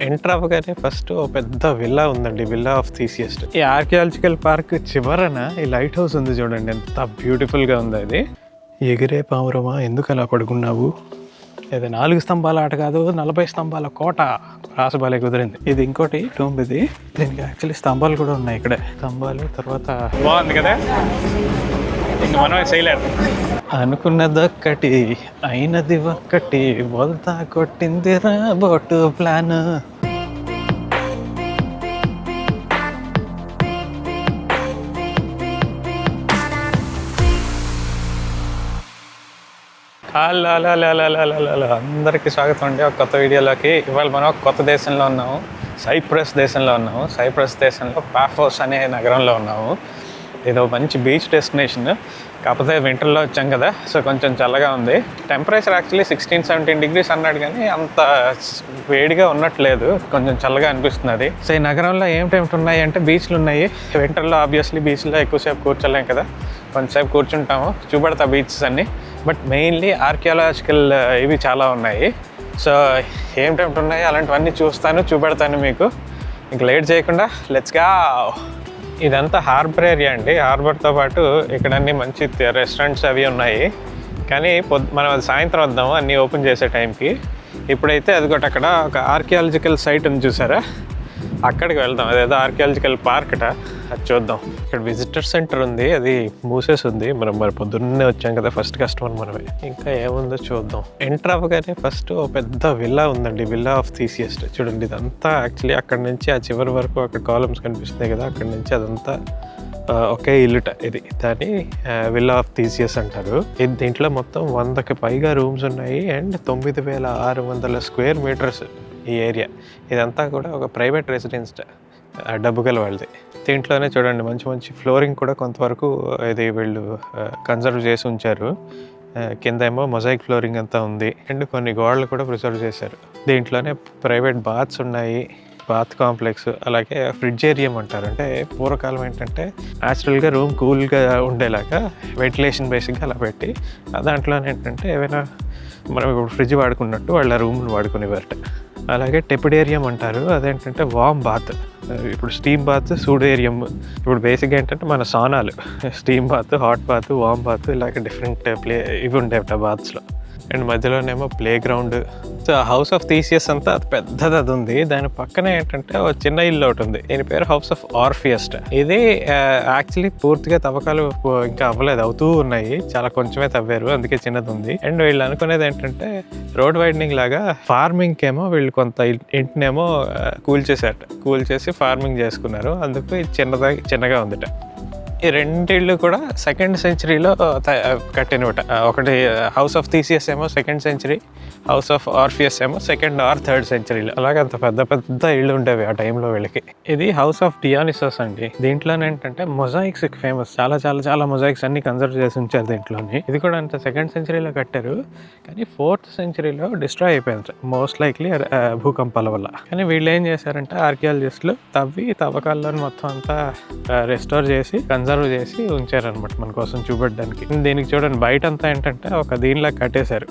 Enter అవ్వగానే first ఓ పెద్ద villa ఉందండి, విల్లా ఆఫ్ థీసియస్. ఈ ఆర్కియాలజికల్ పార్క్ చివరన ఈ లైట్ హౌస్ ఉంది చూడండి, ఎంత బ్యూటిఫుల్గా ఉంది అది. ఎగిరే పావురమా ఎందుకు అలా పడుకున్నావు? ఇది 4 స్తంభాల ఆట కాదు, 40 స్తంభాల కోట. రాసబాలే కుదిరింది. ఇది ఇంకోటి టూంబ్, ఇది దీనికి యాక్చువల్లీ స్తంభాలు కూడా ఉన్నాయి ఇక్కడే. స్తంభాలు తర్వాత బాగుంది కదా, ఇంక మనమే చేయలేరు. అనుకున్నదొక్కటి అయినది ఒక్కటి, బోల్తా కొట్టిందిరా బోటు ప్లాన్. అందరికీ స్వాగతం అండి ఒక కొత్త వీడియోలోకి. ఇవాళ మనం ఒక కొత్త దేశంలో ఉన్నాము, సైప్రస్ దేశంలో ఉన్నాము. సైప్రస్ దేశంలో పాఫోస్ అనే నగరంలో ఉన్నాము. ఇదో మంచి బీచ్ డెస్టినేషన్, కాకపోతే వింటర్లో వచ్చాం కదా, సో కొంచెం చల్లగా ఉంది. టెంపరేచర్ యాక్చువల్లీ 16-17 డిగ్రీస్ అన్నాడు, కానీ అంత వేడిగా ఉన్నట్లేదు, కొంచెం చల్లగా అనిపిస్తుంది. సో ఈ నగరంలో ఏమిటేమిటి ఉన్నాయి అంటే బీచ్లు ఉన్నాయి. వింటర్లో ఆబ్వియస్లీ బీచ్లో ఎక్కువసేపు కూర్చోలేం కదా, కొంచెంసేపు కూర్చుంటాము, చూపెడతా బీచెస్ అన్నీ. బట్ మెయిన్లీ ఆర్కియాలజికల్ ఇవి చాలా ఉన్నాయి. సో ఏమిటేమిటి ఉన్నాయి అలాంటివన్నీ చూపెడతాను మీకు. ఇంక లేట్ చేయకుండా లెట్స్ గా. ఇదంతా హార్బర్ ఏరియా అండి. హార్బర్తో పాటు ఇక్కడ అన్ని మంచి రెస్టారెంట్స్ అవి ఉన్నాయి, కానీ మనం అది సాయంత్రం వద్దాము అన్నీ ఓపెన్ చేసే టైంకి. ఇప్పుడైతే అదిగోటి అక్కడ ఒక ఆర్కియాలజికల్ సైట్ ఉంది చూసారా, అక్కడికి వెళ్దాం. అదేదో ఆర్కియాలజికల్ పార్క్ అట, అది చూద్దాం. ఇక్కడ విజిటర్ సెంటర్ ఉంది, అది మూసేసి ఉంది. మరి పొద్దున్నే వచ్చాం కదా, ఫస్ట్ కస్టమర్ మనమే. ఇంకా ఏముందో చూద్దాం. ఎంటర్ అవ్వగానే ఫస్ట్ ఓ పెద్ద విల్లా ఉందండి, విల్లా ఆఫ్ థీసియస్. చూడండి ఇదంతా యాక్చువల్లీ అక్కడ నుంచి ఆ చివరి వరకు అక్కడ కాలమ్స్ కనిపిస్తున్నాయి కదా, అక్కడ నుంచి అదంతా ఒకే ఇల్లుట. ఇది దాన్ని విల్లా ఆఫ్ థీసియస్ అంటారు. దీంట్లో మొత్తం 100కి పైగా రూమ్స్ ఉన్నాయి అండ్ 9600 స్క్వేర్ మీటర్స్ ఈ ఏరియా. ఇదంతా కూడా ఒక ప్రైవేట్ రెసిడెన్స్, డబ్బు గల వాళ్ళది. దీంట్లోనే చూడండి మంచి మంచి ఫ్లోరింగ్ కూడా కొంతవరకు ఇది వీళ్ళు కన్సర్వ్ చేసి ఉంచారు. కింద ఏమో మొజాయిక్ ఫ్లోరింగ్ అంతా ఉంది అండ్ కొన్ని గోడలు కూడా ప్రిజర్వ్ చేశారు. దీంట్లోనే ప్రైవేట్ బాత్స్ ఉన్నాయి, బాత్ కాంప్లెక్స్, అలాగే ఫ్రిడ్జ్ ఏరియం అంటారు. అంటే పూర్వకాలం ఏంటంటే న్యాచురల్గా రూమ్ కూల్గా ఉండేలాగా వెంటిలేషన్ బేసిక్గా అలా పెట్టి దాంట్లోనే ఏంటంటే ఏమైనా మనం ఇప్పుడు ఫ్రిడ్జ్ వాడుకున్నట్టు వాళ్ళ రూమ్ను వాడుకునేవారట. అలాగే టెపిడేరియం అంటారు, అదేంటంటే వామ్ బాత్. ఇప్పుడు స్టీమ్ బాత్, సూడేరియం. ఇప్పుడు బేసిక్గా ఏంటంటే మన సానాలు, steam bath, hot bath, warm bath, ఇలాగే డిఫరెంట్ ఇవి ఉండేవి బాత్స్లో. అండ్ మధ్యలోనేమో playground. So house of Theseus అంతా అది పెద్దది అది ఉంది. దాని పక్కనే ఏంటంటే ఒక చిన్న ఇల్లు ఒకటి ఉంది, దీని పేరు హౌస్ ఆఫ్ ఆర్ఫియస్. ఇది యాక్చువల్లీ పూర్తిగా తవ్వకాలు ఇంకా అవ్వలేదు, అవుతూ ఉన్నాయి, చాలా కొంచెమే తవ్వారు, అందుకే చిన్నది ఉంది. అండ్ వీళ్ళు అనుకునేది ఏంటంటే రోడ్ వైడనింగ్ లాగా ఫార్మింగ్కి ఏమో వీళ్ళు కొంత ఇంటినేమో కూల్చేసి ఫార్మింగ్ చేసుకున్నారు, అందుకు ఇది చిన్నగా ఉందిట. ఈ రెండిళ్ళు కూడా 2nd సెంచరీలో కట్టినట. ఒకటి హౌస్ ఆఫ్ థీసియస్ ఏమో 2nd century, house of Orpheus ఏమో 2nd or 3rd సెంచరీలో. అలాగే అంత పెద్ద ఇళ్ళు ఉండేవి ఆ టైంలో వీళ్ళకి. ఇది హౌస్ ఆఫ్ డియానిసస్ అండి. దీంట్లోనే ఏంటంటే మొజాయిక్స్ ఫేమస్, చాలా మొజాయిక్స్ అన్ని కన్సర్వ్ చేసి ఉంచారు దీంట్లోని. ఇది కూడా అంత 2nd సెంచరీలో కట్టారు, కానీ 4th సెంచరీలో డిస్ట్రాయ్ అయిపోయింది మోస్ట్ లైక్లీ భూకంపాల వల్ల. కానీ వీళ్ళు ఏం చేశారంటే ఆర్కియాలజిస్టులు తవ్వకాల్లో మొత్తం అంతా రెస్టోర్ చేసి కన్సర్వ్ చేసి ఉంచారనమాట మన కోసం చూపెట్టడానికి. దీనికి చూడండి బయట అంతా ఏంటంటే ఒక దీనిలా కట్టేశారు,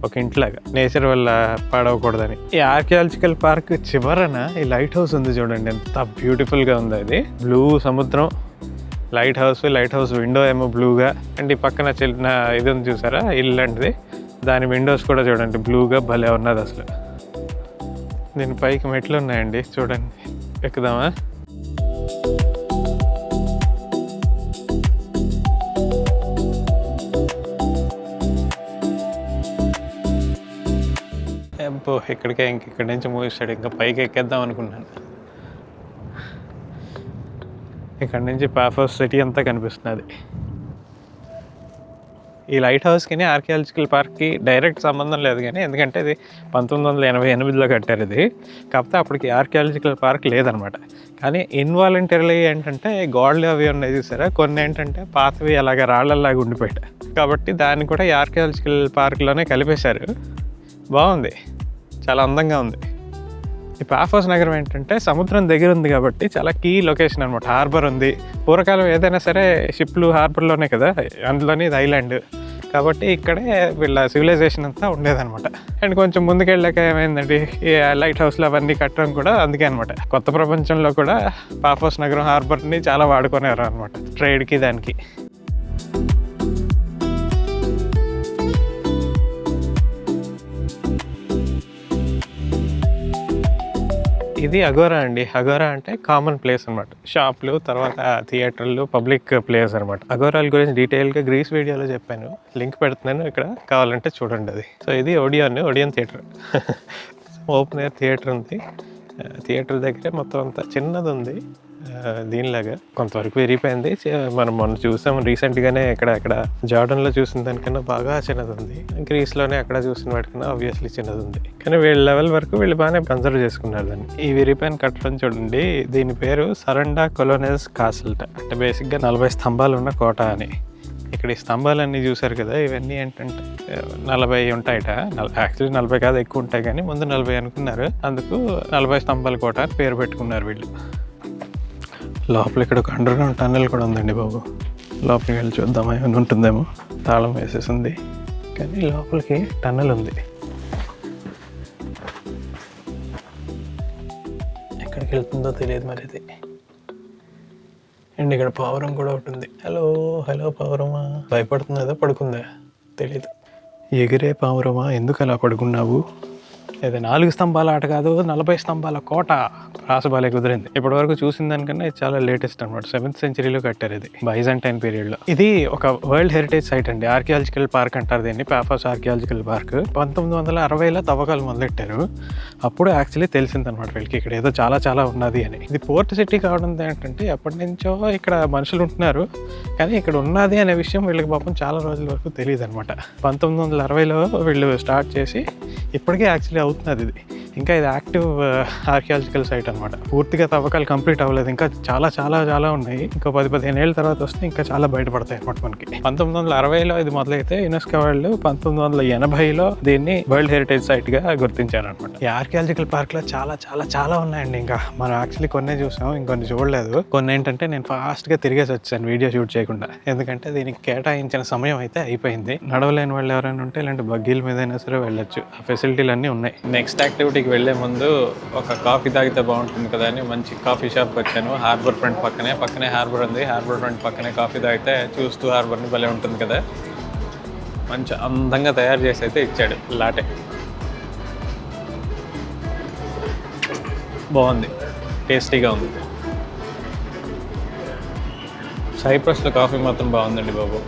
ఒక ఇంట్లాగా, నేచర్ వల్ల పాడవకూడదని. ఈ ఆర్కియాలజికల్ పార్క్ చివరన ఈ లైట్ హౌస్ ఉంది చూడండి, ఎంత బ్యూటిఫుల్గా ఉంది. అది బ్లూ సముద్రం, లైట్ హౌస్ విండో ఏమో బ్లూగా, అండ్ ఈ పక్కన చిన్న ఇది ఉంది చూసారా ఇల్లాంటిది, దాని విండోస్ కూడా చూడండి బ్లూగా, భలే ఉన్నది అసలు. దీని పైకి మెట్లు ఉన్నాయండి, చూడండి, ఎక్కుదామా? ఇక్కడి నుంచి మూవిస్తాడు, ఇంకా పైకి ఎక్కేద్దాం అనుకున్నాను. ఇక్కడ నుంచి పాఫోస్ సిటీ అంతా కనిపిస్తున్నది. ఈ లైట్ హౌస్కి ఆర్కియాలజికల్ పార్క్కి డైరెక్ట్ సంబంధం లేదు, కానీ ఎందుకంటే ఇది 1988లో కట్టారు ఇది. కాకపోతే అప్పటికి ఆర్కియాలజికల్ పార్క్ లేదనమాట. కానీ ఇన్వాలంటరీలీ ఏంటంటే గోడలు అవి ఉన్నాయి చూసారా, కొన్ని ఏంటంటే పాతవి అలాగే రాళ్ళలాగా ఉండిపోయాయి, కాబట్టి దాన్ని కూడా ఈ ఆర్కియాలజికల్ పార్క్లోనే కలిపేశారు. బాగుంది, చాలా అందంగా ఉంది. ఈ పాఫోస్ నగరం ఏంటంటే సముద్రం దగ్గర ఉంది కాబట్టి చాలా కీ లొకేషన్ అనమాట. హార్బర్ ఉంది. పూర్వకాలం ఏదైనా సరే షిప్లు హార్బర్లోనే కదా, అందులోని ఇది ఐలాండ్ కాబట్టి ఇక్కడే వీళ్ళ సివిలైజేషన్ అంతా ఉండేదన్నమాట. అండ్ కొంచెం ముందుకెళ్ళాక ఏమైందండి, ఈ లైట్ హౌస్లు అవన్నీ కట్టడం కూడా అందుకే అనమాట. కొత్త ప్రపంచంలో కూడా పాఫోస్ నగరం హార్బర్ని చాలా వాడుకునేవారు అనమాట, ట్రేడ్కి దానికి. ఇది అగోరా అండి. అగోరా అంటే కామన్ ప్లేస్ అనమాట, షాప్లు, తర్వాత థియేటర్లు, పబ్లిక్ ప్లేస్ అనమాట. అగోరాల గురించి డీటెయిల్గా గ్రీస్ వీడియోలో చెప్పాను, లింక్ పెడుతున్నాను, ఇక్కడ కావాలంటే చూడండి అది. సో ఇది Odean theatre. Open air theatre ఉంది. థియేటర్ దగ్గరే మొత్తం అంతా చిన్నది ఉంది, దీనిలాగా కొంతవరకు విరిగిపోయింది. మనం మొన్న చూసాం రీసెంట్గానే, అక్కడ జార్డన్లో చూసిన దానికన్నా బాగా చిన్నది ఉంది. గ్రీస్లోనే అక్కడ చూసిన వాటికన్నా ఆబ్వియస్లీ చిన్నది ఉంది. కానీ వీళ్ళ లెవెల్ వరకు వీళ్ళు బాగానే కన్సర్వ్ చేసుకున్నారు దాన్ని. ఈ విరిగిపోయిన కట్టడం చూడండి, దీని పేరు సరండా కొలోనెస్ కాసిల్, అంటే బేసిక్గా 40 స్తంభాలు ఉన్న కోట అని. ఇక్కడ ఈ స్తంభాలన్నీ చూసారు కదా, ఇవన్నీ ఏంటంటే 40 ఉంటాయట. యాక్చువల్లీ 40 కాదు, ఎక్కువ ఉంటాయి, కానీ ముందు 40 అనుకున్నారు. అందుకు 40 స్తంభాల కోట అని పేరు పెట్టుకున్నారు వీళ్ళు. లోపల ఇక్కడ ఒక అండర్గ్రౌండ్ టన్నెల్ కూడా ఉందండి బాబు. లోపలికి వెళ్ళి చూద్దాం, ఏమైనా ఉంటుందేమో. తాళం వేసేసింది, కానీ లోపలికి టన్నెల్ ఉంది. ఎక్కడికి వెళ్తుందో తెలియదు మరి ఇది. అండ్ ఇక్కడ పావురం కూడా ఒకటి ఉంది. హలో పావురమా, భయపడుతుందా పడుకుందా తెలియదు. ఎగిరే పావురమా, ఎందుకు అలా పడుకున్నావు? ఇది 4 స్తంభాల ఆట కాదు, 40 స్తంభాల కోట. రాసబాలే కుదిరింది. ఇప్పటి వరకు చూసిన దానికన్నా ఇది చాలా లేటెస్ట్ అనమాట. 7th centuryలో కట్టారు ఇది, బైజాంటైన్ పీరియడ్లో. ఇది ఒక వరల్డ్ హెరిటేజ్ సైట్ అండి, ఆర్కియాలజికల్ పార్క్ అంటారు దీన్ని, పాఫోస్ ఆర్కియాలజికల్ పార్క్. 1960లో తవ్వకాలు మొదలెట్టారు. అప్పుడు యాక్చువల్లీ తెలిసిందనమాట వీళ్ళకి ఇక్కడ ఏదో చాలా ఉన్నది అని. ఇది పోర్ట్ సిటీ కావడం ఏంటంటే ఎప్పటి నుంచో ఇక్కడ మనుషులు ఉంటున్నారు, కానీ ఇక్కడ ఉన్నది అనే విషయం వీళ్ళకి పాపం చాలా రోజుల వరకు తెలియదు అనమాట. 1960లో వీళ్ళు స్టార్ట్ చేసి ఇప్పటికే యాక్చువల్లీ అవుతున్నది ఇది. ఇంకా ఇది యాక్టివ్ ఆర్కియాలజికల్ సైట్ అనమాట. పూర్తిగా తవ్వకాలు కంప్లీట్ అవ్వలేదు, ఇంకా చాలా ఉన్నాయి. ఇంకా 10-15 ఏళ్ళ తర్వాత వస్తే ఇంకా చాలా బయటపడతాయి అనమాట మనకి. 1960లో ఇది మొదలైతే యునెస్కో వాళ్ళు 1980లో దీన్ని వరల్డ్ హెరిటేజ్ సైట్ గా గుర్తించారనమాట. ఈ ఆర్కియాలజికల్ పార్క్ లో చాలా ఉన్నాయండి. ఇంకా మనం యాక్చువల్లీ కొన్నే చూసాం, ఇంకొన్ని చూడలేదు. కొన్ని ఏంటంటే నేను ఫాస్ట్ గా తిరిగేసి వచ్చాను వీడియో షూట్ చేయకుండా, ఎందుకంటే దీనికి కేటాయించిన సమయం అయితే అయిపోయింది. నడవలేని వాళ్ళు ఎవరైనా ఉంటే ఇలాంటి బగ్గీల మీద అయినా సరే వెళ్ళొచ్చు, ఆ ఫెసిలిటీలు అన్నీ ఉన్నాయి. నెక్స్ట్ యాక్టివిటీకి వెళ్లే ముందు ఒక కాఫీ తాగితే బాగుంటుంది కదా అని మంచి కాఫీ షాప్కి వచ్చాను. హార్బర్ ఫ్రంట్ పక్కనే హార్బర్ ఉంది. హార్బర్ ఫ్రంట్ పక్కనే కాఫీ తాగితే చూస్తూ హార్బర్ని భలే ఉంటుంది కదా. మంచి అందంగా తయారు చేసి అయితే ఇచ్చాడు లాటే. బాగుంది, టేస్టీగా ఉంది. సైప్రస్లో కాఫీ మాత్రం బాగుందండి బాబు,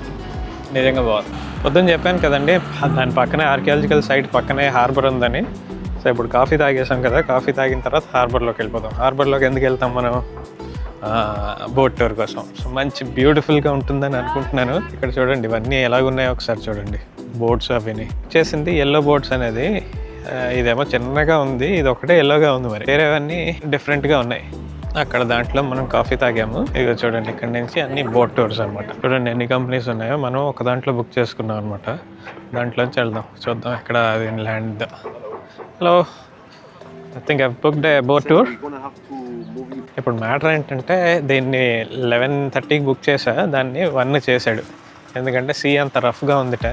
నిజంగా బాగుంది. పొద్దున్న చెప్పాను కదండి, దాని పక్కనే ఆర్కియాలజికల్ సైట్ పక్కనే హార్బర్ ఉందని. సో ఇప్పుడు కాఫీ తాగేసాం కదా, కాఫీ తాగిన తర్వాత హార్బర్లోకి వెళ్ళిపోతాం. హార్బర్లోకి ఎందుకు వెళ్తాం మనం? బోట్ టూర్ కోసం. సో మంచి బ్యూటిఫుల్గా ఉంటుందని అనుకుంటున్నాను. ఇక్కడ చూడండి ఇవన్నీ ఎలాగున్నాయో ఒకసారి చూడండి, బోట్స్ అవిని చేసింది. ఎల్లో బోట్స్ అనేది ఇదేమో చిన్నగా ఉంది, ఇది ఒకటే ఎల్లోగా ఉంది, మరి వేరేవన్నీ డిఫరెంట్గా ఉన్నాయి. అక్కడ దాంట్లో మనం కాఫీ తాగాము. ఇక చూడండి ఇక్కడ నుంచి అన్ని బోట్ టూర్స్ అనమాట. చూడండి ఎన్ని కంపెనీస్ ఉన్నాయో. మనం ఒక దాంట్లో బుక్ చేసుకున్నాం అనమాట, దాంట్లోంచి వెళ్దాం, చూద్దాం ఎక్కడ అది land. Hello, I think I booked a boat tour. ఇప్పుడు మ్యాటర్ ఏంటంటే దీన్ని 11:30కి బుక్ చేసా, దాన్ని 1 చేశాడు. ఎందుకంటే సీ అంత రఫ్గా ఉందిట,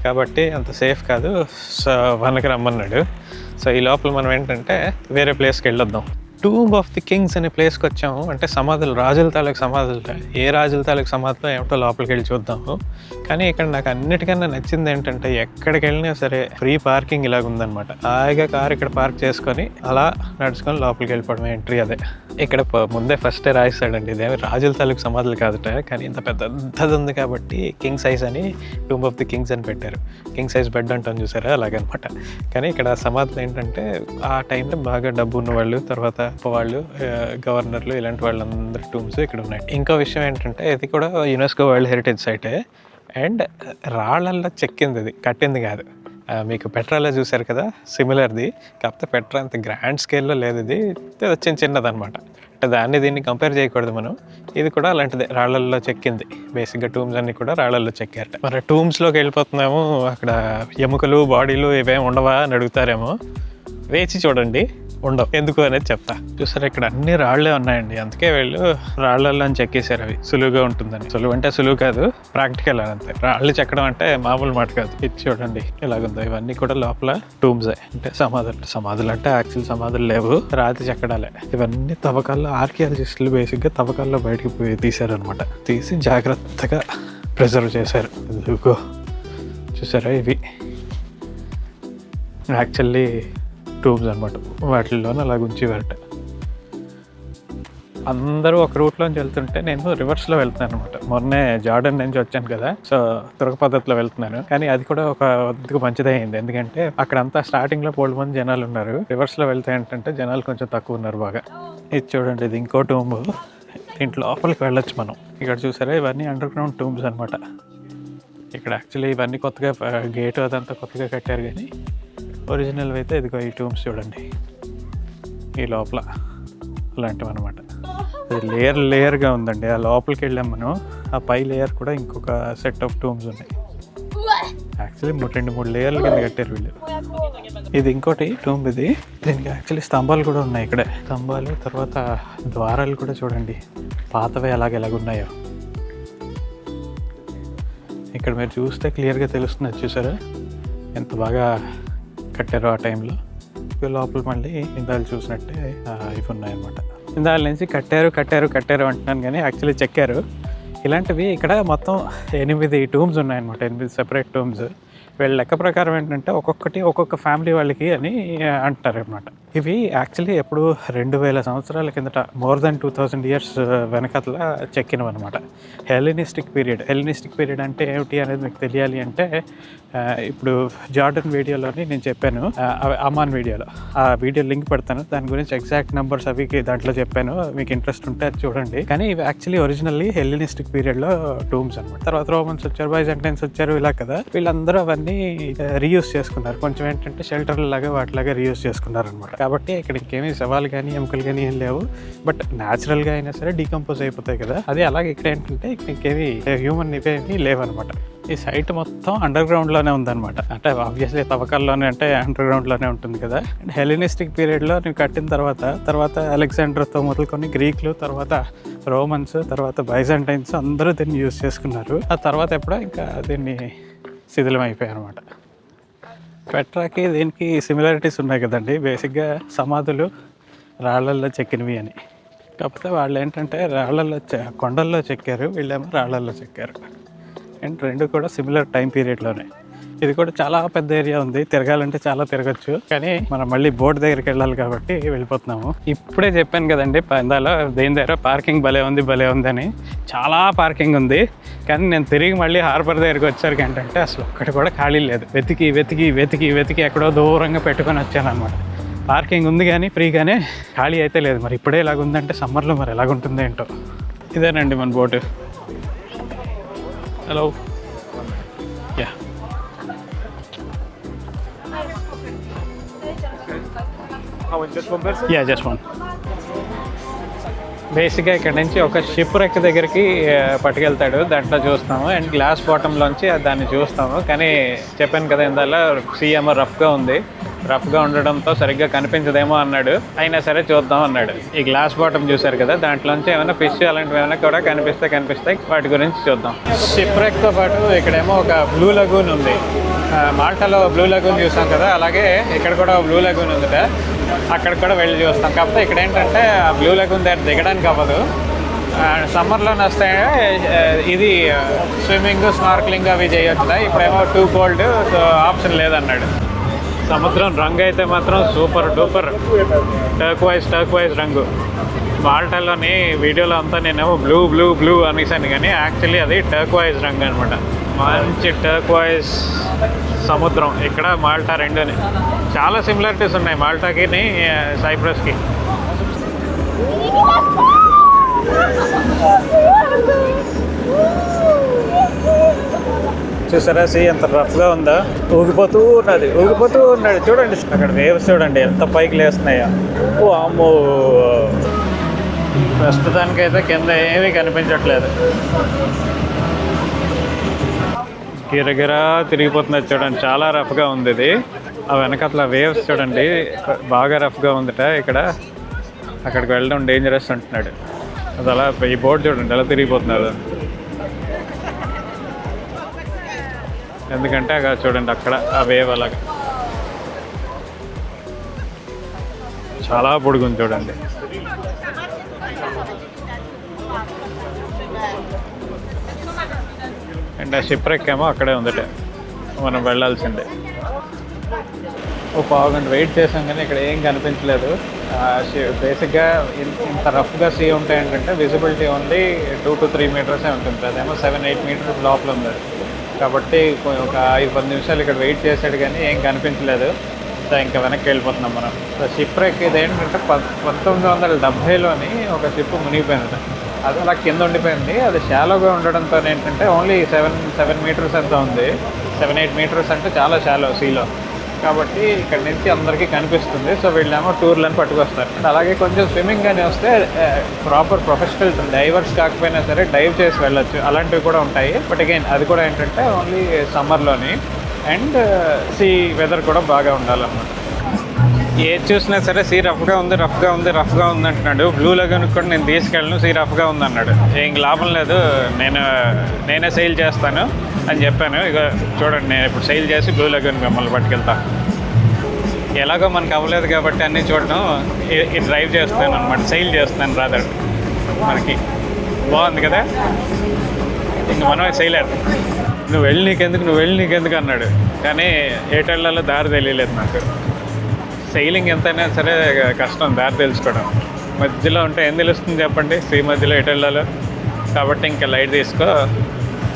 కాబట్టి అంత సేఫ్ కాదు. సో 1కి రమ్మన్నాడు. సో ఈ లోపల మనం ఏంటంటే వేరే ప్లేస్కి వెళ్ళొద్దాం. టూంబ్ ఆఫ్ ది కింగ్స్ అనే ప్లేస్కి వచ్చాము. అంటే సమాధులు, రాజుల తాలూకు సమాధులు. ఏ రాజుల తాలూకు సమాధిలో ఏమిటో లోపలికి వెళ్ళి చూద్దాము. కానీ ఇక్కడ నాకు అన్నిటికన్నా నచ్చింది ఏంటంటే ఎక్కడికి వెళ్ళినా సరే ఫ్రీ పార్కింగ్ ఇలాగ ఉందన్నమాట. హాయిగా కార్ ఇక్కడ పార్క్ చేసుకొని అలా నడుచుకొని లోపలికి వెళ్ళిపోవడం, ఎంట్రీ అదే. ఇక్కడ ముందే ఫస్టే రాయిస్తాడండి, ఇదేమి రాజుల తాలూకు సమాధులు కాదుట, కానీ ఇంత పెద్దది ఉంది కాబట్టి కింగ్ సైజ్ అని టూంబ్ ఆఫ్ ది కింగ్స్ అని పెట్టారు. కింగ్ సైజ్ బెడ్ అంటాం చూసారా, అలాగనమాట. కానీ ఇక్కడ సమాధులు ఏంటంటే ఆ టైంలో బాగా డబ్బు ఉన్న వాళ్ళు, తర్వాత వాళ్ళు, గవర్నర్లు, ఇలాంటి వాళ్ళందరి టూమ్స్ ఇక్కడ ఉన్నాయి. ఇంకో విషయం ఏంటంటే ఇది కూడా యునెస్కో వరల్డ్ హెరిటేజ్ సైటే. అండ్ రాళ్ళల్లో చెక్కింది, ఇది కట్టింది కాదు. మీకు పెట్రాలో చూసారు కదా, సిమిలర్ది. కాకపోతే పెట్రా అంత గ్రాండ్ స్కేల్లో లేదు, ఇది చిన్నదనమాట. అంటే దాన్ని దీన్ని కంపేర్ చేయకూడదు మనం. ఇది కూడా అలాంటిదే, రాళ్ళల్లో చెక్కింది. బేసిక్గా టూమ్స్ అన్నీ కూడా రాళ్ళల్లో చెక్కారట. మరి టూమ్స్లోకి వెళ్ళిపోతున్నాము, అక్కడ ఎముకలు, బాడీలు ఇవేం ఉండవా అని అడుగుతారేమో. వేచి చూడండి, ఉండవు. ఎందుకు అనేది చెప్తా. చూసారు ఇక్కడ అన్ని రాళ్లే ఉన్నాయండి, అందుకే వీళ్ళు రాళ్లలో చెక్కేశారు. అవి సులువుగా ఉంటుందని. సులువు అంటే సులువు కాదు, ప్రాక్టికల్ అని అంతే. రాళ్ళు చెక్కడం అంటే మామూలు మాట కాదు. ఇది చూడండి ఎలాగుందో. ఇవన్నీ కూడా లోపల టూమ్సే, అంటే సమాధులు అంటే యాక్చువల్ సమాధులు లేవు, రాతి చెక్కడాలే. ఇవన్నీ తవ్వకాల్లో ఆర్కియాలజిస్టులు బేసిక్గా తవ్వకాల్లో బయటకు పోయి తీశారనమాట. తీసి జాగ్రత్తగా ప్రిజర్వ్ చేశారు. ఇదిగో చూసారా, ఇవి యాక్చువల్లీ టూబ్స్ అనమాట. వాటిల్లోనే అలా ఉంచేవారట. అందరూ ఒక రూట్లోంచి వెళ్తుంటే నేను రివర్స్లో వెళ్తున్నాను అనమాట. మొన్నే జార్డన్ నుంచి వచ్చాను కదా, సో తురక పద్ధతిలో వెళ్తున్నాను. కానీ అది కూడా ఒక వద్దకు మంచిదైంది, ఎందుకంటే అక్కడంతా స్టార్టింగ్లో 4 మంది జనాలు ఉన్నారు. రివర్స్లో వెళ్తే ఏంటంటే జనాలు కొంచెం తక్కువ ఉన్నారు బాగా. ఇది చూడండి, ఇది ఇంకో టూంబ్. దీంట్లో లోపలికి వెళ్ళొచ్చు మనం. ఇక్కడ చూసారా, ఇవన్నీ అండర్ గ్రౌండ్ టూంబ్స్ అనమాట. ఇక్కడ యాక్చువల్లీ ఇవన్నీ కొత్తగా గేటు అదంతా కొత్తగా కట్టారు, కానీ ఒరిజినల్ అయితే ఇదిగో ఈ టూమ్స్ చూడండి, ఈ లోపల అలాంటివి అనమాట. అది లేయర్గా ఉందండి. ఆ లోపలికి వెళ్ళాం మనం. ఆ పై లేయర్ కూడా ఇంకొక సెట్ ఆఫ్ టూమ్స్ ఉన్నాయి. యాక్చువల్లీ 2-3 లేయర్లు కింద కట్టారు వీళ్ళు. ఇది ఇంకోటి టూంబ్. ఇది దీనికి యాక్చువల్లీ స్తంభాలు కూడా ఉన్నాయి ఇక్కడే. స్తంభాలు, తర్వాత ద్వారాలు కూడా చూడండి పాతవే ఎలాగున్నాయో. ఇక్కడ మీరు చూస్తే క్లియర్గా తెలుస్తున్నది. చూసారా ఎంత బాగా కట్టారు ఆ టైంలో. లోపల మళ్ళీ ఇందాలు చూసినట్టే ఇవి ఉన్నాయన్నమాట. ఇందాల నుంచి కట్టారు అంటున్నాను, కానీ యాక్చువల్లీ చెక్కారు. ఇలాంటివి ఇక్కడ మొత్తం 8 టూమ్స్ ఉన్నాయన్నమాట. 8 సెపరేట్ టూమ్స్. వీళ్ళ లెక్క ప్రకారం ఏంటంటే ఒక్కొక్క ఫ్యామిలీ వాళ్ళకి అని అంటారు అనమాట. ఇవి యాక్చువల్లీ ఎప్పుడు 2000 సంవత్సరాల కిందట, మోర్ దాన్ 2000 ఇయర్స్ వెనకట్ల చెక్కినవి అనమాట. హెలినిస్టిక్ పీరియడ్ అంటే ఏమిటి అనేది మీకు తెలియాలి అంటే, ఇప్పుడు జార్డన్ వీడియోలోని నేను చెప్పాను, అమాన్ వీడియోలో. ఆ వీడియో లింక్ పెడతాను, దాని గురించి ఎగ్జాక్ట్ నెంబర్స్ అవి దాంట్లో చెప్పాను. మీకు ఇంట్రెస్ట్ ఉంటే అది చూడండి. కానీ ఇవి యాక్చువల్లీ ఒరిజినల్లీ హెలినిస్టిక్ పీరియడ్లో టూమ్స్ అనమాట. తర్వాత రోమన్స్ వచ్చారు, బైజాంటైన్స్ వచ్చారు, ఇలా కదా. వీళ్ళందరూ అవన్నీ రీయూజ్ చేసుకున్నారు. కొంచెం ఏంటంటే షెల్టర్ లాగా వాటిలాగా రీయూజ్ చేసుకున్నారు అనమాట. కాబట్టి ఇక్కడ ఇంకేమీ శవాలు కానీ ఎముకలు కానీ ఏం లేవు. బట్ న్యాచురల్గా అయినా సరే డీకంపోజ్ అయిపోతాయి కదా. అదే అలాగే ఇక్కడ ఏంటంటే ఇక్కడ ఇంకేమీ హ్యూమన్ ఇవేమీ లేవన్నమాట. ఈ సైట్ మొత్తం అండర్ గ్రౌండ్లోనే ఉందన్నమాట. అంటే ఆబ్వియస్లీ తవ్వకాల్లోనే, అంటే అండర్ గ్రౌండ్లోనే ఉంటుంది కదా. అండ్ హెలినిస్టిక్ పీరియడ్లో నేను కట్టిన తర్వాత అలెగ్జాండర్తో మొదలుకొని గ్రీకులు, తర్వాత రోమన్స్, తర్వాత బైజాంటైన్స్ అందరూ దీన్ని యూజ్ చేసుకున్నారు. ఆ తర్వాత ఎప్పుడో ఇంకా దీన్ని శిథిలం అయిపోయాయి అనమాట. పెట్రాకి దీనికి సిమిలారిటీస్ ఉన్నాయి కదండి. బేసిక్గా సమాధులు రాళ్లల్లో చెక్కినవి అని. కాకపోతే వాళ్ళు ఏంటంటే కొండల్లో చెక్కారు, వీళ్ళేమో రాళ్లల్లో చెక్కారు. అండ్ రెండు కూడా సిమిలర్ టైం పీరియడ్లోనే. ఇది కూడా చాలా పెద్ద ఏరియా ఉంది, తిరగాలంటే చాలా తిరగచ్చు. కానీ మనం మళ్ళీ బోట్ దగ్గరికి వెళ్ళాలి కాబట్టి వెళ్ళిపోతున్నాము. ఇప్పుడే చెప్పాను కదండి ఇందాలో, దేని దగ్గర పార్కింగ్ భలే ఉంది అని. చాలా పార్కింగ్ ఉంది, కానీ నేను తిరిగి మళ్ళీ హార్బర్ దగ్గరికి వచ్చేసరికి ఏంటంటే అసలు ఒక్కటి కూడా ఖాళీ లేదు. వెతికి ఎక్కడో దూరంగా పెట్టుకొని వచ్చాను అనమాట. పార్కింగ్ ఉంది కానీ ఫ్రీగానే, ఖాళీ అయితే లేదు. మరి ఇప్పుడే ఇలాగుందంటే సమ్మర్లో మరి ఎలాగుంటుందో ఏంటో. ఇదేనండి మన boat. Hello, yeah, just one. బేసిక్గా ఇక్కడ నుంచి ఒక షిప్ రెక్ దగ్గరికి పట్టుకెళ్తాడు, దాంట్లో చూస్తాము. అండ్ గ్లాస్ బాటంలోంచి దాన్ని చూస్తాము. కానీ చెప్పాను కదా ఇందాల, సీ ఏమో రఫ్గా ఉండడంతో సరిగ్గా కనిపించదేమో అన్నాడు. అయినా సరే చూద్దాం అన్నాడు. ఈ గ్లాస్ బాటం చూశారు కదా, దాంట్లోంచి ఏమైనా ఫిష్ అలాంటివి ఏమైనా కూడా కనిపిస్తాయి. వాటి గురించి చూద్దాం. షిప్ రెక్తో పాటు ఇక్కడేమో ఒక బ్లూ లగూన్ ఉంది. మాల్టాలో బ్లూ లగూన్ చూసాం కదా, అలాగే ఇక్కడ కూడా బ్లూ లగూన్ ఉందిట. అక్కడ కూడా వెళ్ళి చూస్తాం. కాకపోతే ఇక్కడ ఏంటంటే ఆ బ్లూ లగూన్ దగ్గర దిగడానికి అవ్వదు. సమ్మర్లోనే వస్తే ఇది స్విమ్మింగ్, స్నార్క్లింగ్ అవి చేయొచ్చు. ఇప్పుడేమో టూ కోల్డ్, సో ఆప్షన్ లేదన్నాడు. సముద్రం రంగు అయితే మాత్రం సూపర్ డూపర్ టర్క్వైజ్ రంగు. మాల్టాలోని వీడియోలో అంతా నేనేమో బ్లూ అనేసాను, కానీ యాక్చువల్లీ అది టర్క్వైజ్ రంగు అనమాట. మంచి టర్క్వైజ్ సముద్రం. ఇక్కడ మాల్టా రెండుని చాలా సిమిలారిటీస్ ఉన్నాయి, మాల్టాకి సైప్రస్కి. చూసారా సీ ఎంత రఫ్గా ఉందో, ఊగిపోతూ ఉన్నాడు. చూడండి అక్కడ వేవ్స్ చూడండి ఎంత పైకి లేస్తున్నాయో. ఓ అమ్మో, ప్రస్తుతానికైతే కింద ఏమీ కనిపించట్లేదు. గిరగిరా తిరిగిపోతున్నది చూడండి, చాలా రఫ్గా ఉంది ఇది. ఆ వెనకట్ల వేవ్స్ చూడండి బాగా రఫ్గా ఉందట ఇక్కడ. అక్కడికి వెళ్ళడం డేంజరస్ అంటున్నాడు. అది అలా ఈ బోట్ చూడండి ఎలా తిరిగిపోతున్నారు. ఎందుకంటే అక్కడ చూడండి అక్కడ ఆ వేవ్ అలాగా చాలా పొడుగుంది చూడండి. అండ్ ఆ షిప్ రెక్కేమో అక్కడే ఉందట, మనం వెళ్ళాల్సిందే. ఓ పావుగంట వెయిట్ చేసాం కానీ ఇక్కడ ఏం కనిపించలేదు. బేసిక్గా ఇంత రఫ్గా సీ ఉంటాయి ఏంటంటే విజిబిలిటీ ఓన్లీ 2 to 3 మీటర్సే ఉంటుంది. అదేమో 7-8 మీటర్స్ లోపల ఉంది. కాబట్టి ఒక 5-10 నిమిషాలు ఇక్కడ వెయిట్ చేసాడు కానీ ఏం కనిపించలేదు. సో ఇంకా వెనక్కి వెళ్ళిపోతున్నాం మనం. సో షిప్ రెక్ ఇది ఏంటంటే 1970లోని ఒక షిప్ మునిగిపోయింది. అది అలా కింద ఉండిపోయింది. అది షాలోగా ఉండడంతో ఏంటంటే ఓన్లీ 7 మీటర్స్ ఎంత ఉంది, 7-8 మీటర్స్ అంటే చాలా షాలో సీలో. కాబట్టి ఇక్కడ నుంచి అందరికీ కనిపిస్తుంది. సో వీళ్ళేమో టూర్లను పట్టుకొస్తారు. అండ్ అలాగే కొంచెం స్విమ్మింగ్ కానీ వస్తే ప్రాపర్ ప్రొఫెషనల్ డైవర్స్ కాకపోయినా సరే డైవ్ చేసి వెళ్ళొచ్చు, అలాంటివి కూడా ఉంటాయి. బట్ అగైన్ అది కూడా ఏంటంటే ఓన్లీ సమ్మర్లోని. అండ్ సీ వెదర్ కూడా బాగా ఉండాలన్నమాట. ఏది చూసినా సరే సీ రఫ్గా ఉంది అంటున్నాడు. బ్లూ లగూన్ కూడా నేను తీసుకెళ్ళను, సీ రఫ్గా ఉంది అన్నాడు. ఏం లాభం లేదు, నేనే సెయిల్ చేస్తాను అని చెప్పాను. ఇక చూడండి నేను ఇప్పుడు సెయిల్ చేసి బ్లూ లగూన్ మిమ్మల్ని పట్టుకెళ్తాను. ఎలాగో మనకు అవ్వలేదు కాబట్టి అన్నీ చూడడం ఈ డ్రైవ్ చేస్తాను అనమాట, సెయిల్ చేస్తాను రాదర్. మనకి బాగుంది కదా. ఇంక మనమే సెయిలర్. నువ్వు వెళ్ళి నీకెందుకు అన్నాడు. కానీ ఏటెళ్ళలో దారి తెలియలేదు నాకు. సెయిలింగ్ ఎంతైనా సరే కష్టం దారి తెలుసుకోవడం. మధ్యలో ఉంటే ఏం తెలుస్తుంది చెప్పండి, సీ మధ్యలో ఎటు వెళ్ళాలో. కాబట్టి ఇంకా లైట్ తీసుకో,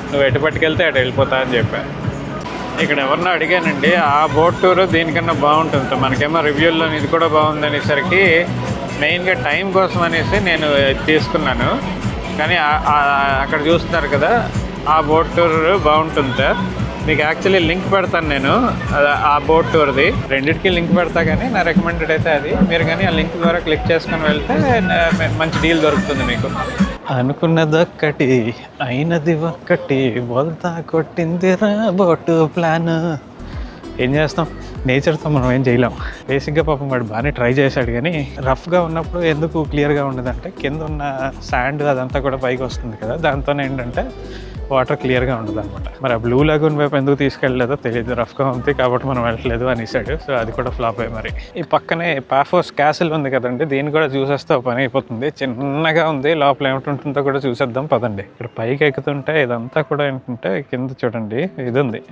నువ్వు ఎటు పట్టుకెళ్తే అటు వెళ్ళిపోతా అని చెప్పాను. ఇక్కడ ఎవరినో అడిగానండి, ఆ బోట్ టూర్ దీనికన్నా బాగుంటుంది. మనకేమో రివ్యూల్లో ఇది కూడా బాగుంది అనేసరికి మెయిన్గా టైం కోసం అనేసి నేను తీసుకున్నాను. కానీ అక్కడ చూస్తున్నారు కదా, ఆ బోట్ టూర్ బాగుంటుంది సార్. మీకు యాక్చువల్లీ లింక్ పెడతాను నేను ఆ బోట్ టూర్ది, రెండింటికి లింక్ పెడతా. కానీ నా రికమెండెడ్ అయితే అది. మీరు కానీ ఆ లింక్ ద్వారా క్లిక్ చేసుకొని వెళ్తే మంచి డీల్ దొరుకుతుంది మీకు. అనుకున్నదొక్కటి అయినది ఒక్కటి బోల్తా కొట్టిందిరా బోటు ప్లాన్. ఏం చేస్తాం, నేచర్తో మనం ఏం చేయలేం. బేసిక్గా పాపం వాడు బాగానే ట్రై చేశాడు. కానీ రఫ్గా ఉన్నప్పుడు ఎందుకు క్లియర్గా ఉండదంటే కింద ఉన్న శాండ్ అదంతా కూడా పైకి వస్తుంది కదా, దాంతో ఏంటంటే వాటర్ క్లియర్గా ఉండదు అనమాట. మరి ఆ బ్లూ లగూన్ వైపు ఎందుకు తీసుకెళ్ళలేదో తెలియదు. రఫ్గా ఉంది కాబట్టి మనం వెళ్ళట్లేదు అనేసాడు. సో అది కూడా ఫ్లాప్ అయ్యి. మరి ఈ పక్కనే పాఫోస్ క్యాసిల్ ఉంది కదండి, దీన్ని కూడా చూసేస్తే పని అయిపోతుంది. చిన్నగా ఉంది, లోపల ఏమిటుంటుందో కూడా చూసేద్దాం పదండి. ఇక్కడ పైకి ఎక్కుతుంటే ఇదంతా కూడా ఏంటంటే కింద చూడండి ఇది ఉంది,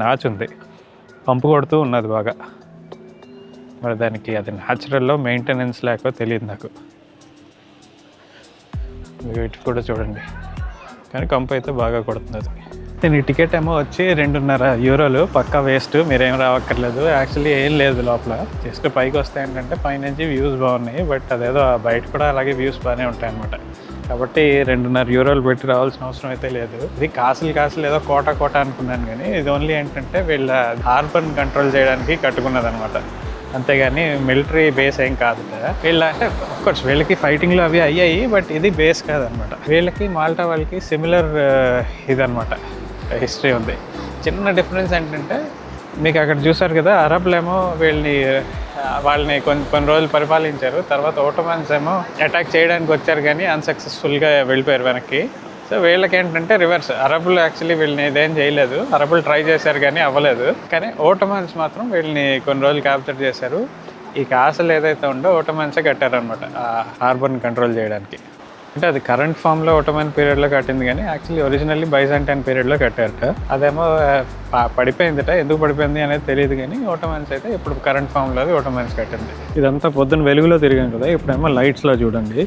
నాచు ఉంది, పంపు కొడుతూ ఉన్నది బాగా. మరి దానికి అది న్యాచురల్లో మెయింటెనెన్స్ లేకో తెలియదు నాకు. వీటికి కూడా చూడండి, కానీ కంపు అయితే బాగా కొడుతుంది. నేను ఈ టికెట్ ఏమో వచ్చి €2.5 పక్కా వేస్ట్, మీరేం రావక్కర్లేదు. యాక్చువల్లీ ఏం లేదు లోపల, జస్ట్ పైకి వస్తే ఏంటంటే పైనుంచి వ్యూస్ బాగున్నాయి. బట్ అదేదో బయట కూడా అలాగే వ్యూస్ బాగానే ఉంటాయి అనమాట. కాబట్టి €2.5 పెట్టి రావాల్సిన అవసరం అయితే లేదు. ఇది కాసులు ఏదో కోట అనుకున్నాను. కానీ ఇది ఓన్లీ ఏంటంటే వీళ్ళ హార్బర్ని కంట్రోల్ చేయడానికి కట్టుకున్నది అనమాట, అంతేగాని మిలిటరీ బేస్ ఏం కాదు కదా. వీళ్ళ అంటే అఫ్కోర్స్ వీళ్ళకి ఫైటింగ్లు అవి అయ్యాయి, బట్ ఇది బేస్ కాదనమాట. వీళ్ళకి మాల్టా వాళ్ళకి సిమిలర్ ఇదనమాట హిస్టరీ ఉంది. చిన్న డిఫరెన్స్ ఏంటంటే మీకు అక్కడ చూసారు కదా, అరబ్లేమో వాళ్ళని కొన్ని రోజులు పరిపాలించారు. తర్వాత ఓటోమన్స్ ఏమో అటాక్ చేయడానికి వచ్చారు కానీ అన్సక్సెస్ఫుల్గా వెళ్ళిపోయారు వెనక్కి. సో వీళ్ళకి ఏంటంటే రివర్స్, అరబులు యాక్చువల్లీ వీళ్ళని ఇదేం చేయలేదు, అరబులు ట్రై చేశారు కానీ అవ్వలేదు. కానీ ఓటోమన్స్ మాత్రం వీళ్ళని కొన్ని రోజులు క్యాప్చర్ చేశారు. ఈ కాసలు ఏదైతే ఉందో ఓటోమన్సే కట్టారనమాట ఆ హార్బర్ని కంట్రోల్ చేయడానికి. అంటే అది కరెంట్ ఫామ్లో ఓటోమన్ పీరియడ్లో కట్టింది, కానీ యాక్చువల్లీ ఒరిజినల్లీ బైజాంటైన్ పీరియడ్లో కట్టారట. అదేమో పడిపోయిందట, ఎందుకు పడిపోయింది అనేది తెలియదు. కానీ ఓటోమన్స్ అయితే ఇప్పుడు కరెంట్ ఫామ్లో ఓటోమన్స్ కట్టింది. ఇదంతా పొద్దున్న వెలుగులో తిరిగాం కదా, ఇప్పుడేమో లైట్స్లో చూడండి.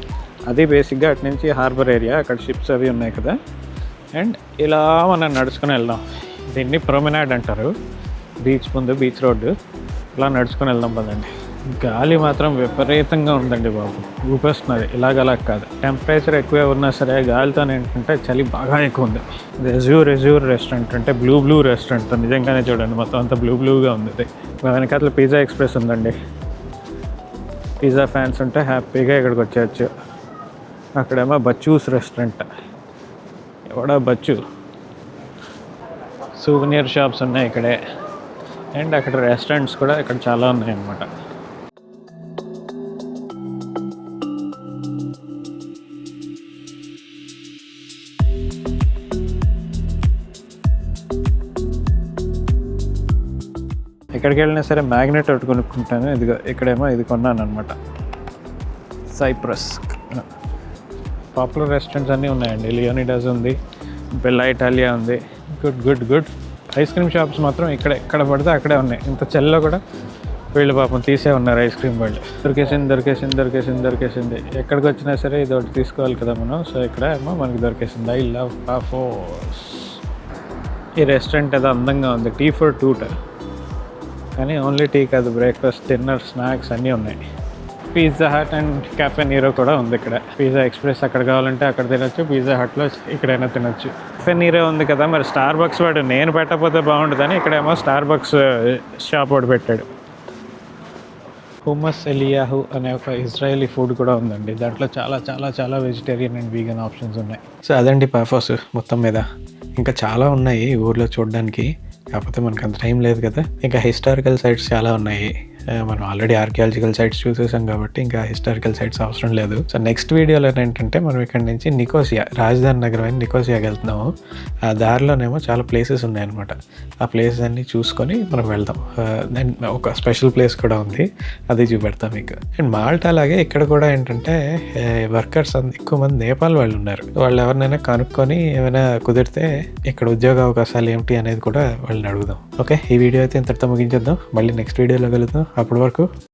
అది బేసిక్గా అటు నుంచి హార్బర్ ఏరియా, అక్కడ షిప్స్ అవి ఉన్నాయి కదా. అండ్ ఇలా మనం నడుచుకుని వెళ్దాం. దీన్ని ప్రొమెనాడ్ అంటారు. బీచ్ ముందు బీచ్ రోడ్డు, ఇలా నడుచుకుని వెళ్దాం పదండి. గాలి మాత్రం విపరీతంగా ఉందండి బాబు, ఊపేస్తున్నది. ఇలాగలా కాదు, టెంపరేచర్ ఎక్కువే ఉన్నా సరే గాలితో ఏంటంటే చలి బాగా ఎక్కువ ఉంది. రెజ్యూర్ రెస్టారెంట్ అంటే బ్లూ రెస్టారెంట్, నిజంగానే చూడండి మొత్తం అంతా బ్లూగా ఉంది. వెనకాల పిజ్జా ఎక్స్ప్రెస్ ఉందండి. పిజ్జా ఫ్యాన్స్ ఉంటే హ్యాపీగా ఇక్కడికి వచ్చేయచ్చు. అక్కడేమో బచ్చూస్ రెస్టారెంట్, ఎవడా బచ్చు. సూవెనియర్ షాప్స్ ఉన్నాయి ఇక్కడే. అండ్ అక్కడ రెస్టారెంట్స్ కూడా ఇక్కడ చాలా ఉన్నాయన్నమాట. ఎక్కడికి వెళ్ళినా సరే మ్యాగ్నెట్ ఒకటి కొనుక్కుంటాను. ఇదిగో ఇక్కడేమో ఇది కొన్నాను అనమాట. సైప్రస్ పాపులర్ రెస్టారెంట్స్ అన్నీ ఉన్నాయండి. లియోనిడాస్ ఉంది, బెల్లా ఇటాలియా ఉంది. Good good good. Ice cream shops మాత్రం ఎక్కడ పడితే అక్కడే ఉన్నాయి. ఇంత చలిలో కూడా వీళ్ళు పాపం తీసే ఉన్నారు ఐస్ క్రీమ్ వాళ్ళు. దొరికేసింది. ఎక్కడికి వచ్చినా సరే ఇది ఒకటి తీసుకోవాలి కదా మనం. సో ఇక్కడ ఏమో మనకి దొరికేసింది. I love Paphos. ఈ రెస్టారెంట్ ఏదో అందంగా ఉంది. Tea for two. కానీ ఓన్లీ టీ కాదు, బ్రేక్ఫాస్ట్, డిన్నర్, స్నాక్స్ అన్నీ ఉన్నాయి. Pizza Hut and Caffe Nero కూడా ఉంది ఇక్కడ. పిజ్జా ఎక్స్ప్రెస్ అక్కడ కావాలంటే అక్కడ తినొచ్చు, పిజ్జా హట్లో ఇక్కడైనా తినొచ్చు. క్యాఫే నీరో ఉంది కదా, మరి స్టార్ బక్స్ వాడు నేను పెట్టకపోతే బాగుంటుందని ఇక్కడేమో స్టార్ బక్స్ షాప్ వాడు పెట్టాడు. హుమస్ ఎలియాహు అనే ఒక ఇజ్రాయలీ ఫుడ్ కూడా ఉందండి. దాంట్లో చాలా చాలా చాలా వెజిటేరియన్ అండ్ వీగన్ ఆప్షన్స్ ఉన్నాయి. సో అదండి పాఫోస్ మొత్తం మీద. ఇంకా చాలా ఉన్నాయి ఊర్లో చూడడానికి, కాకపోతే మనకు అంత టైం లేదు కదా. ఇంకా హిస్టారికల్ సైట్స్ చాలా ఉన్నాయి. మనం ఆల్రెడీ ఆర్కియాలజికల్ సైట్స్ చూసేసాం కాబట్టి ఇంకా హిస్టారికల్ సైట్స్ అవసరం లేదు. సో నెక్స్ట్ వీడియోలో ఏంటంటే మనం ఇక్కడ నుంచి నికోసియా, రాజధాని నగరం అయిన నికోసియాకి వెళ్తున్నాము. ఆ దారిలోనేమో చాలా ప్లేసెస్ ఉన్నాయన్నమాట. ఆ ప్లేసెస్ అన్నీ చూసుకొని మనం వెళ్దాం. దెన్ ఒక స్పెషల్ ప్లేస్ కూడా ఉంది, అది చూపెడతాం మీకు. అండ్ మాల్టా అలాగే ఇక్కడ కూడా ఏంటంటే వర్కర్స్ ఎక్కువ మంది నేపాల్ వాళ్ళు ఉన్నారు. వాళ్ళు ఎవరినైనా కనుక్కొని ఏమైనా కుదిరితే ఇక్కడ ఉద్యోగ అవకాశాలు ఏమిటి అనేది కూడా వాళ్ళని అడుగుదాం. ఓకే, ఈ వీడియో అయితే ఇంతటితో ముగించేద్దాం. మళ్ళీ నెక్స్ట్ వీడియోలో కలుద్దాం. అప్పటి వరకు